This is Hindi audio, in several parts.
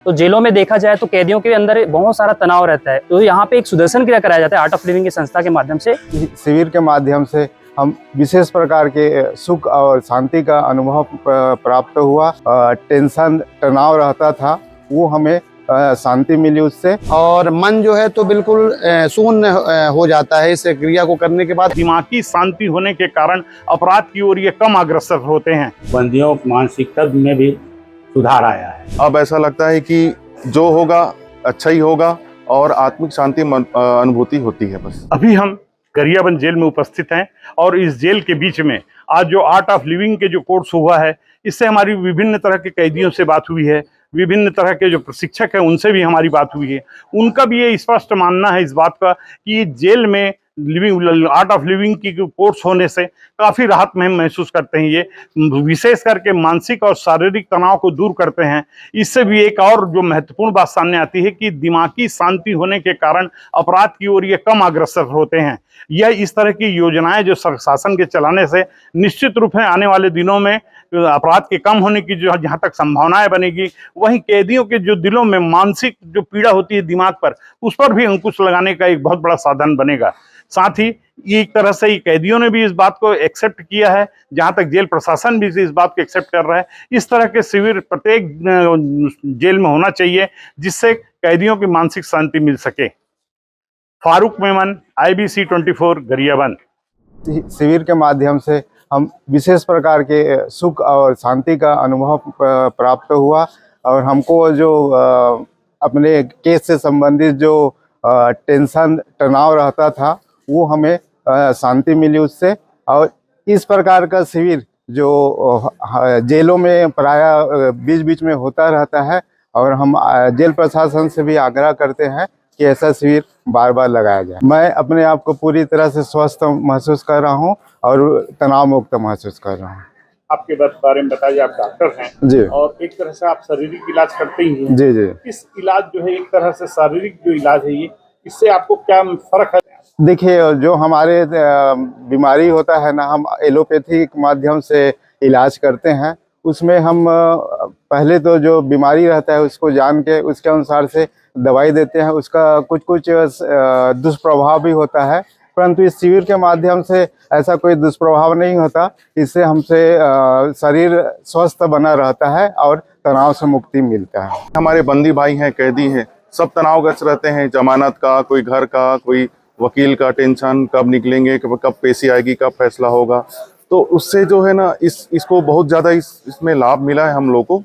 तो जेलों में देखा जाए तो कैदियों के अंदर बहुत सारा तनाव रहता है, तो यहाँ पे एक सुदर्शन क्रिया कराया जाता है आर्ट ऑफ लिविंग की संस्था के माध्यम से। शिविर के माध्यम से हम विशेष प्रकार के सुख और शांति का अनुभव प्राप्त हुआ। टेंशन तनाव रहता था वो हमें शांति मिली उससे, और मन जो है तो बिल्कुल शून्य हो जाता है इस क्रिया को करने के बाद। दिमागी शांति होने के कारण अपराध की ओर ये कम अग्रसर होते हैं। बंदियों मानसिकता में भी सुधार आया है। अब ऐसा लगता है कि जो होगा अच्छा ही होगा और आत्मिक शांति अनुभूति होती है बस। अभी हम गरियाबंद जेल में उपस्थित हैं और इस जेल के बीच में आज जो आर्ट ऑफ लिविंग के जो कोर्स हुआ है, इससे हमारी विभिन्न तरह के कैदियों से बात हुई है, विभिन्न तरह के जो प्रशिक्षक हैं उनसे भी हमारी बात हुई है। उनका भी ये स्पष्ट मानना है इस बात का कि जेल में लिविंग आर्ट ऑफ लिविंग की कोर्स होने से काफ़ी राहत में हम महसूस करते हैं। ये विशेष करके मानसिक और शारीरिक तनाव को दूर करते हैं। इससे भी एक और जो महत्वपूर्ण बात सामने आती है कि दिमागी शांति होने के कारण अपराध की ओर ये कम अग्रसर होते हैं। यह इस तरह की योजनाएं जो शासन के चलाने से निश्चित रूप में आने वाले दिनों में अपराध के कम होने की जो जहाँ तक संभावनाएं बनेगी, वहीं कैदियों के जो दिलों में मानसिक जो पीड़ा होती है दिमाग पर, उस पर भी अंकुश लगाने का एक बहुत बड़ा साधन बनेगा। साथ ही एक तरह से कैदियों ने भी इस बात को एक्सेप्ट किया है, जहां तक जेल प्रशासन भी इस बात को एक्सेप्ट कर रहा है। इस तरह के शिविर प्रत्येक जेल में होना चाहिए जिससे कैदियों की मानसिक शांति मिल सके। फारूक मेमन, IBC 24 गरियाबंद। शिविर के माध्यम से हम विशेष प्रकार के सुख और शांति का अनुभव प्राप्त हुआ और हमको जो अपने केस से संबंधित जो टेंशन तनाव रहता था वो हमें शांति मिली उससे। और इस प्रकार का शिविर जो जेलों में प्रायः बीच बीच में होता रहता है और हम जेल प्रशासन से भी आग्रह करते हैं कि ऐसा शिविर बार बार लगाया जाए। मैं अपने आप को पूरी तरह से स्वस्थ महसूस कर रहा हूं और तनाव मुक्त महसूस कर रहा हूं। आपके बारे में बताइए, आप डॉक्टर हैं जी, और एक तरह से आप शारीरिक इलाज करते ही हैं। जी जी। इस इलाज जो है एक तरह से शारीरिक जो इलाज है, ये इससे आपको क्या फर्क है? देखिए, जो हमारे बीमारी होता है ना, हम एलोपैथी के माध्यम से इलाज करते हैं। उसमें हम पहले तो जो बीमारी रहता है उसको जान के उसके अनुसार से दवाई देते हैं। उसका कुछ कुछ दुष्प्रभाव भी होता है, परंतु इस शिविर के माध्यम से ऐसा कोई दुष्प्रभाव नहीं होता। इससे हमसे शरीर स्वस्थ बना रहता है और तनाव से मुक्ति मिलता है। हमारे बंदी भाई हैं, कैदी हैं, सब तनावग्रस्त रहते हैं। जमानत का, कोई घर का, कोई वकील का टेंशन, कब निकलेंगे, कब पेशी आएगी, कब फैसला होगा। तो उससे जो है ना इसको बहुत ज़्यादा इसमें लाभ मिला है हम लोग को।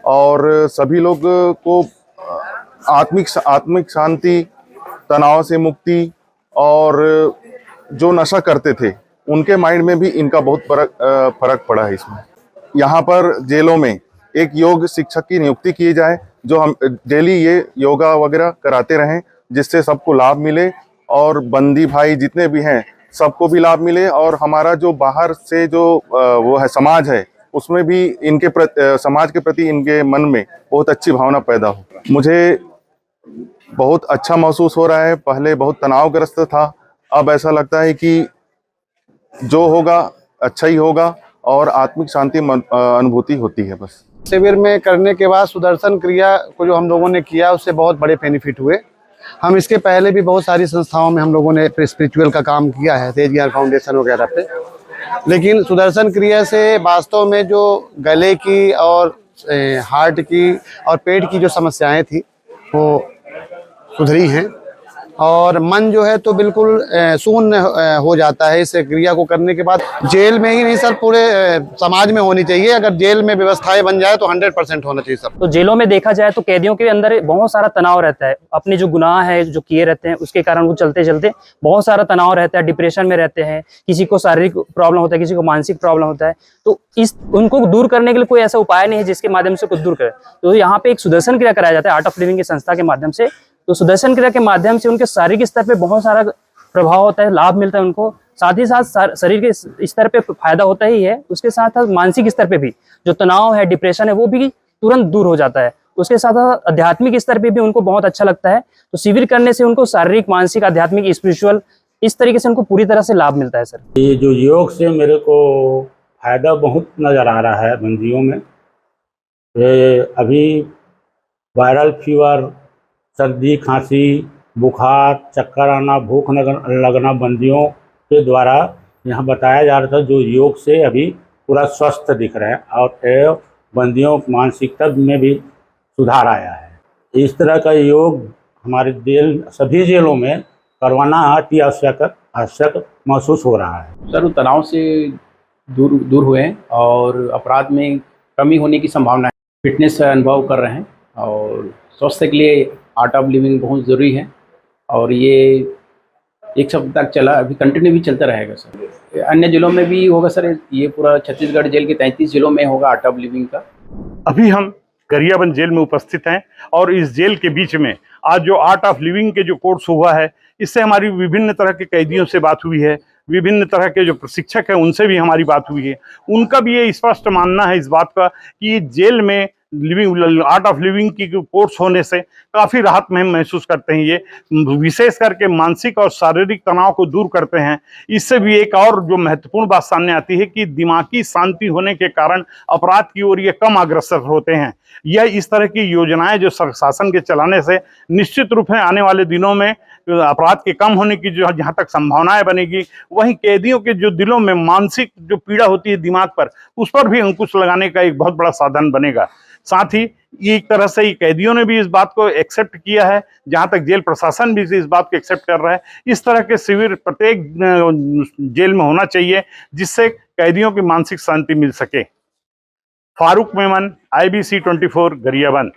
और सभी लोग को आत्मिक शांति, तनाव से मुक्ति, और जो नशा करते थे उनके माइंड में भी इनका बहुत फर्क पड़ा है इसमें। यहाँ पर जेलों में एक योग शिक्षक की नियुक्ति की जाए जो हम डेली ये योगा वगैरह कराते रहें, जिससे सबको लाभ मिले और बंदी भाई जितने भी हैं सबको भी लाभ मिले। और हमारा जो बाहर से जो वो है समाज है, उसमें भी इनके समाज के प्रति इनके मन में बहुत अच्छी भावना पैदा हो। मुझे बहुत अच्छा महसूस हो रहा है। पहले बहुत तनावग्रस्त था, अब ऐसा लगता है कि जो होगा अच्छा ही होगा और आत्मिक शांति अनुभूति होती है बस। शिविर में करने के बाद सुदर्शन क्रिया को जो हम लोगों ने किया उससे बहुत बड़े बेनिफिट हुए। हम इसके पहले भी बहुत सारी संस्थाओं में हम लोगों ने स्पिरिचुअल का काम किया है, तेज ज्ञान फाउंडेशन वगैरह पे, लेकिन सुदर्शन क्रिया से वास्तव में जो गले की और हार्ट की और पेट की जो समस्याएं थी वो सुधरी हैं और मन जो है तो बिल्कुल शून्य हो जाता है इस क्रिया को करने के बाद। जेल में ही नहीं सर, पूरे समाज में होनी चाहिए। अगर जेल में व्यवस्थाएं बन जाए तो 100% होना चाहिए सर। तो जेलों में देखा जाए तो कैदियों के अंदर बहुत सारा तनाव रहता है, अपने जो गुनाह है जो किए रहते हैं उसके कारण वो चलते चलते बहुत सारा तनाव रहता है, डिप्रेशन में रहते हैं। किसी को शारीरिक प्रॉब्लम होता है, किसी को मानसिक प्रॉब्लम होता है। तो उनको दूर करने के लिए कोई ऐसा उपाय नहीं है जिसके माध्यम से कुछ दूर करे। तो यहाँ पे एक सुदर्शन क्रिया कराया जाता है आर्ट ऑफ लिविंग की संस्था के माध्यम से। तो सुदर्शन क्रिया के माध्यम से उनके शारीरिक स्तर पे बहुत सारा प्रभाव होता है, लाभ मिलता है उनको। साथ ही साथ शरीर के स्तर पे फायदा होता ही है, उसके साथ साथ मानसिक स्तर पे भी जो तनाव है, डिप्रेशन है, वो भी तुरंत दूर हो जाता है। उसके साथ साथ आध्यात्मिक स्तर पे भी उनको बहुत अच्छा लगता है। तो शिविर करने से उनको शारीरिक, मानसिक, आध्यात्मिक, स्पिरिचुअल इस तरीके से उनको पूरी तरह से लाभ मिलता है सर। ये जो योग से मेरे को फायदा बहुत नज़र आ रहा है बंदियों में। अभी वायरल फीवर, सर्दी खांसी, बुखार, चक्कर आना, भूख लगना बंदियों के द्वारा यहाँ बताया जा रहा था, जो योग से अभी पूरा स्वस्थ दिख रहे हैं और बंदियों मानसिकता में भी सुधार आया है। इस तरह का योग हमारे सभी जेलों में करवाना अति आवश्यक महसूस हो रहा है। सर, तनाव से दूर हुए हैं और अपराध में कमी होने की संभावना है। फिटनेस अनुभव कर रहे हैं और स्वास्थ्य के लिए आर्ट ऑफ लिविंग बहुत ज़रूरी है और ये एक सप्ताह तक चला, अभी कंटिन्यू भी चलता रहेगा सर। अन्य जिलों में भी होगा सर, ये पूरा छत्तीसगढ़ जेल के 33 जिलों में होगा आर्ट ऑफ लिविंग का। अभी हम गरियाबंद जेल में उपस्थित हैं और इस जेल के बीच में आज जो आर्ट ऑफ लिविंग के जो कोर्स हुआ है, इससे हमारी विभिन्न तरह के कैदियों से बात हुई है, विभिन्न तरह के जो प्रशिक्षक हैं उनसे भी हमारी बात हुई है। उनका भी ये स्पष्ट मानना है इस बात का कि जेल में आर्ट ऑफ लिविंग की कोर्स होने से काफ़ी राहत में महसूस करते हैं। ये विशेष करके मानसिक और शारीरिक तनाव को दूर करते हैं। इससे भी एक और जो महत्वपूर्ण बात सामने आती है कि दिमागी शांति होने के कारण अपराध की ओर ये कम अग्रसर होते हैं। यह इस तरह की योजनाएं जो शासन के चलाने से निश्चित रूप से आने वाले दिनों में अपराध के कम होने की जो जहाँ तक संभावनाएं बनेगी, वहीं कैदियों के जो दिलों में मानसिक जो पीड़ा होती है दिमाग पर, उस पर भी अंकुश लगाने का एक बहुत बड़ा साधन बनेगा। साथ ही एक तरह से ही कैदियों ने भी इस बात को एक्सेप्ट किया है, जहां तक जेल प्रशासन भी इस बात को एक्सेप्ट कर रहा है। इस तरह के शिविर प्रत्येक जेल में होना चाहिए जिससे कैदियों की मानसिक शांति मिल सके। फारूक मेमन, IBC 24, गरियाबंद।